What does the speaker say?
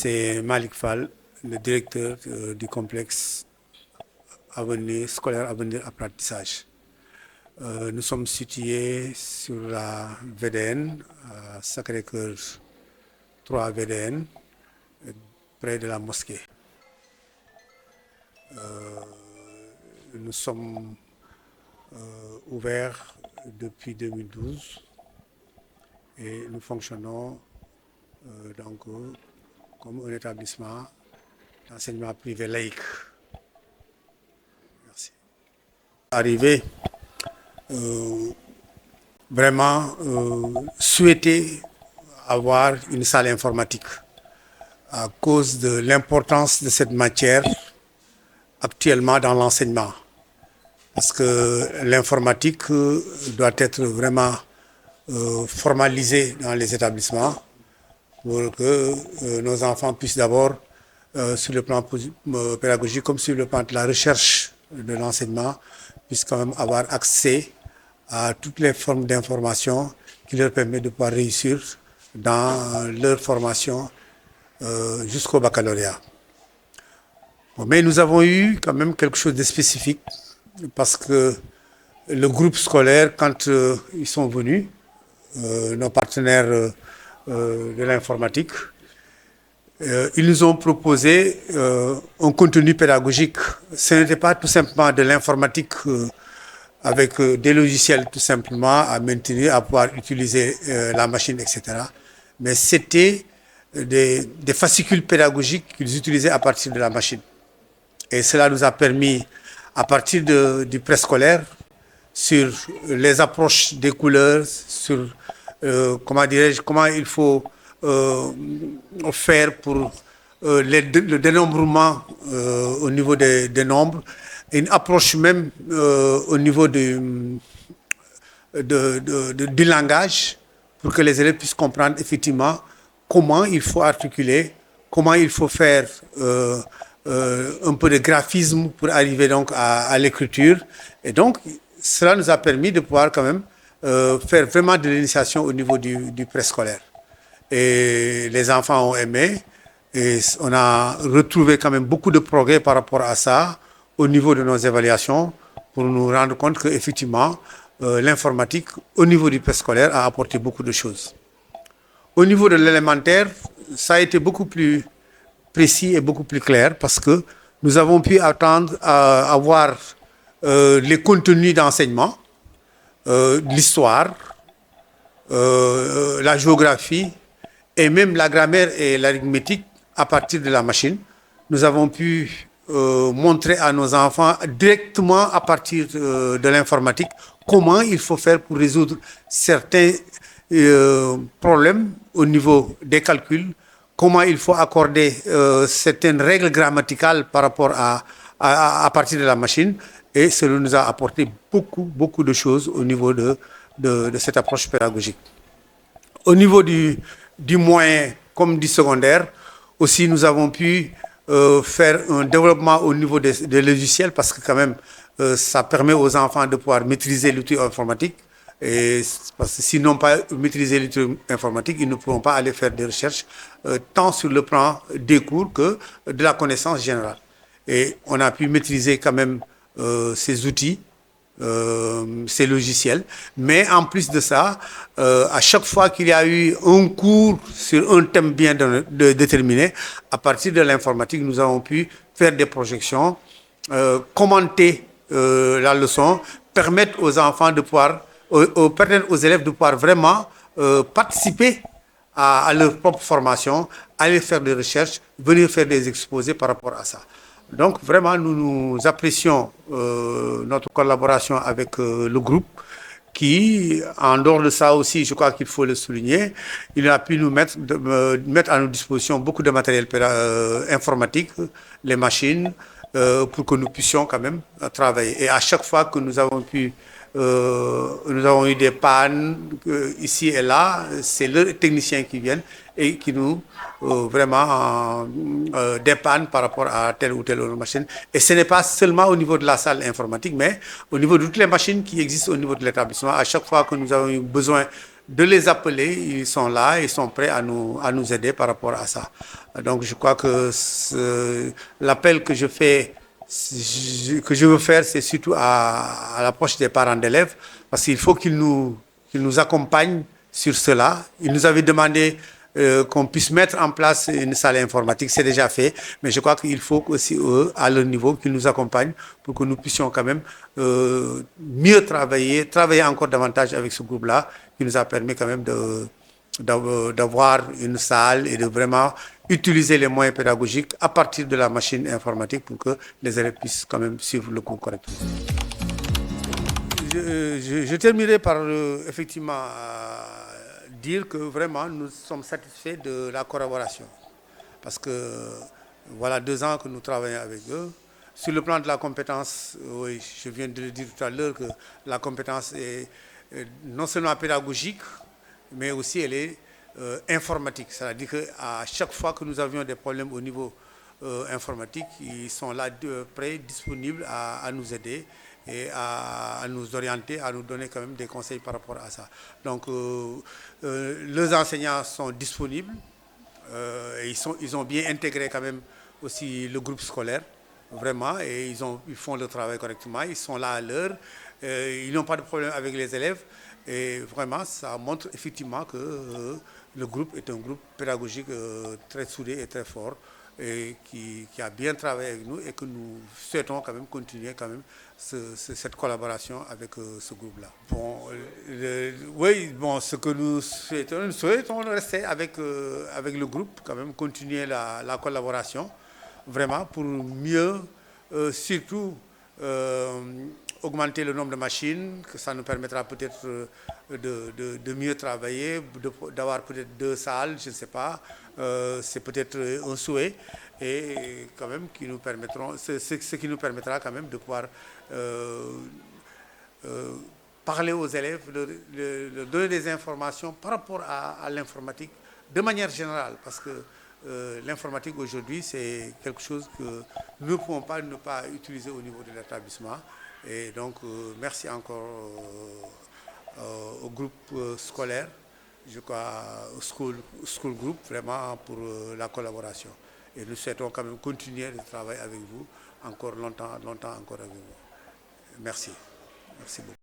c'est Malik Fall, le directeur du complexe scolaire Avenir Apprentissage. Nous sommes situés sur la VDN, à Sacré-Cœur 3 VDN, près de la mosquée. Nous sommes ouverts depuis 2012 et nous fonctionnons donc comme un établissement d'enseignement privé laïque. Merci. Arrivé, vraiment souhaiter avoir une salle informatique à cause de l'importance de cette matière actuellement dans l'enseignement. Parce que l'informatique doit être vraiment formalisée dans les établissements pour que nos enfants puissent d'abord, sur le plan pédagogique comme sur le plan de la recherche de l'enseignement, puissent quand même avoir accès à toutes les formes d'information qui leur permettent de pouvoir réussir dans leur formation jusqu'au baccalauréat. Bon, mais nous avons eu quand même quelque chose de spécifique parce que le groupe scolaire, quand ils sont venus, nos partenaires de l'informatique, ils nous ont proposé un contenu pédagogique. Ce n'était pas tout simplement de l'informatique avec des logiciels tout simplement à maintenir, à pouvoir utiliser la machine, etc. Mais c'était des fascicules pédagogiques qu'ils utilisaient à partir de la machine. Et cela nous a permis, à partir du préscolaire, sur les approches des couleurs, sur comment il faut faire pour le dénombrement au niveau des nombres, une approche même au niveau du langage, pour que les élèves puissent comprendre effectivement comment il faut articuler, comment il faut faire un peu de graphisme pour arriver donc à l'écriture. Et donc, cela nous a permis de pouvoir quand même faire vraiment de l'initiation au niveau du préscolaire. Et les enfants ont aimé et on a retrouvé quand même beaucoup de progrès par rapport à ça au niveau de nos évaluations pour nous rendre compte qu'effectivement, l'informatique au niveau du préscolaire a apporté beaucoup de choses. Au niveau de l'élémentaire, ça a été beaucoup plus précis et beaucoup plus clair parce que nous avons pu attendre à avoir les contenus d'enseignement, l'histoire, la géographie et même la grammaire et l'arithmétique à partir de la machine. Nous avons pu montrer à nos enfants directement à partir de l'informatique comment il faut faire pour résoudre certains problèmes au niveau des calculs, comment il faut accorder certaines règles grammaticales par rapport à partir de la machine. Et cela nous a apporté beaucoup de choses au niveau de cette approche pédagogique. Au niveau du moyen comme du secondaire, aussi nous avons pu faire un développement au niveau des logiciels parce que quand même ça permet aux enfants de pouvoir maîtriser l'outil informatique. Et parce que s'ils n'ont pas maîtrisé l'outil informatique, ils ne pourront pas aller faire des recherches tant sur le plan des cours que de la connaissance générale. Et on a pu maîtriser quand même ces outils, ces logiciels. Mais en plus de ça, à chaque fois qu'il y a eu un cours sur un thème bien déterminé, à partir de l'informatique, nous avons pu faire des projections, commenter la leçon, permettre aux enfants de pouvoir, permettre aux élèves de pouvoir vraiment participer à leur propre formation, aller faire des recherches, venir faire des exposés par rapport à ça. Donc vraiment, nous apprécions notre collaboration avec le groupe qui, en dehors de ça aussi, je crois qu'il faut le souligner, il a pu nous mettre à notre disposition beaucoup de matériel informatique, les machines, pour que nous puissions quand même travailler. Et à chaque fois que nous avons eu des pannes ici et là, c'est les techniciens qui viennent et qui nous vraiment dépannent par rapport à telle ou telle autre machine. Et ce n'est pas seulement au niveau de la salle informatique, mais au niveau de toutes les machines qui existent au niveau de l'établissement. À chaque fois que nous avons eu besoin de les appeler, ils sont là, ils sont prêts à nous aider par rapport à ça. Donc je crois que l'appel que je fais, que je veux faire, c'est surtout à l'approche des parents d'élèves, parce qu'il faut qu'ils nous accompagnent sur cela. Ils nous avaient demandé qu'on puisse mettre en place une salle informatique, c'est déjà fait, mais je crois qu'il faut aussi eux, à leur niveau, qu'ils nous accompagnent pour que nous puissions quand même mieux travailler encore davantage avec ce groupe-là, qui nous a permis quand même d'avoir une salle et de vraiment utiliser les moyens pédagogiques à partir de la machine informatique pour que les élèves puissent quand même suivre le cours correctement. Je terminerai par effectivement dire que vraiment nous sommes satisfaits de la collaboration. Parce que voilà 2 ans que nous travaillons avec eux. Sur le plan de la compétence, oui, je viens de le dire tout à l'heure que la compétence est non seulement pédagogique, mais aussi elle est informatique. C'est-à-dire qu'à chaque fois que nous avions des problèmes au niveau informatique, ils sont là prêts, disponibles à nous aider et à nous orienter, à nous donner quand même des conseils par rapport à ça. Donc, les enseignants sont disponibles. Ils ont bien intégré quand même aussi le groupe scolaire, vraiment, et ils font le travail correctement, ils sont là à l'heure, ils n'ont pas de problème avec les élèves, et vraiment, ça montre effectivement que le groupe est un groupe pédagogique très soudé et très fort, et qui a bien travaillé avec nous, et que nous souhaitons quand même continuer quand même cette collaboration avec ce groupe-là. Bon, oui, bon, ce que nous souhaitons rester avec le groupe, quand même continuer la collaboration, vraiment pour mieux, surtout, augmenter le nombre de machines, que ça nous permettra peut-être de mieux travailler, d'avoir peut-être 2 salles, je ne sais pas, c'est peut-être un souhait, et quand même qui nous permettront, ce qui nous permettra quand même de pouvoir parler aux élèves, leur donner des informations par rapport à l'informatique de manière générale, parce que l'informatique aujourd'hui, c'est quelque chose que nous ne pouvons pas ne pas utiliser au niveau de l'établissement. Et donc, merci encore au groupe scolaire, je crois, au school group, vraiment pour la collaboration. Et nous souhaitons quand même continuer le travail avec vous encore longtemps encore avec vous. Merci. Merci beaucoup.